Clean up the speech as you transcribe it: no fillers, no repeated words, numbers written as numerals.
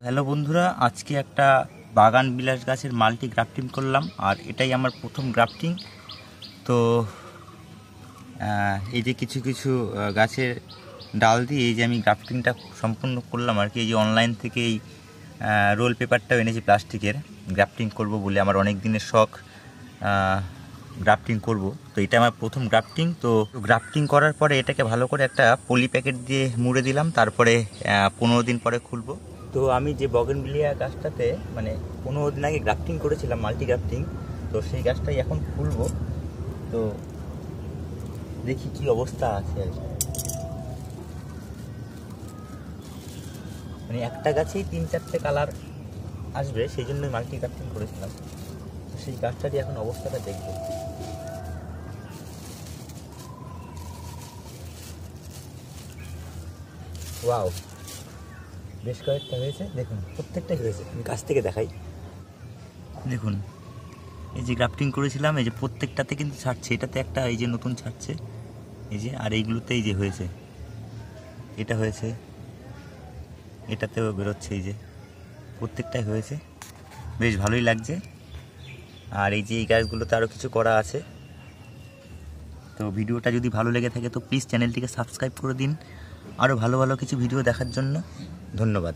Hello বন্ধুরা, আজকে একটা বাগান বিলাস গাছের মাল্টি গ্রাফটিং করলাম আর এটাই আমার প্রথম গ্রাফটিং। তো এই যে কিছু কিছু গাছের ডাল দিয়ে এই যে আমি গ্রাফটিংটা সম্পূর্ণ করলাম আর কি। এই যে অনলাইন থেকে এই রোল পেপারটাও এনেছি প্লাস্টিকের, গ্রাফটিং করব বলে আমার অনেক দিনের শখ গ্রাফটিং করব। তো এটা আমার প্রথম গ্রাফটিং। তো গ্রাফটিং করার পরে এটাকে ভালো করে একটা পলি প্যাকেট দিয়ে মুড়ে দিলাম, তারপরে 15 দিন পরে খুলবো। তো আমি যে বগেনভিলিয়া গাছটাতে মানে 15 দিন আগে গ্রাফটিং করেছিলাম মাল্টি গ্রাফটিং, তো সেই গাছটাই এখন খুলবো। তো দেখি কি অবস্থা আছে আর কি। মানে একটা গাছেই 3-4টে কালার আসবে, সেই জন্য মাল্টি গ্রাফটিং করেছিলাম। তো সেই গাছটারই এখন অবস্থাটা দেখবো। ওয়াও, বেশ কয়েকটা হয়েছে, দেখুন প্রত্যেকটাই হয়েছে। আমি কাছ থেকে দেখাই, দেখুন এই যে গ্রাফটিং করেছিলাম, এই যে প্রত্যেকটাতে কিন্তু ছাড়ছে। এটাতে একটা এই যে নতুন ছাড়ছে, এই যে, আর এইগুলোতে এই যে হয়েছে, এটা হয়েছে, এটাতেও বেরোচ্ছে, এই যে প্রত্যেকটাই হয়েছে, বেশ ভালোই লাগছে। আর এই যে এই গাছগুলোতে আরও কিছু করা আছে। তো ভিডিওটা যদি ভালো লেগে থাকে তো প্লিজ চ্যানেলটিকে সাবস্ক্রাইব করে দিন আরও ভালো ভালো কিছু ভিডিও দেখার জন্য। ধন্যবাদ।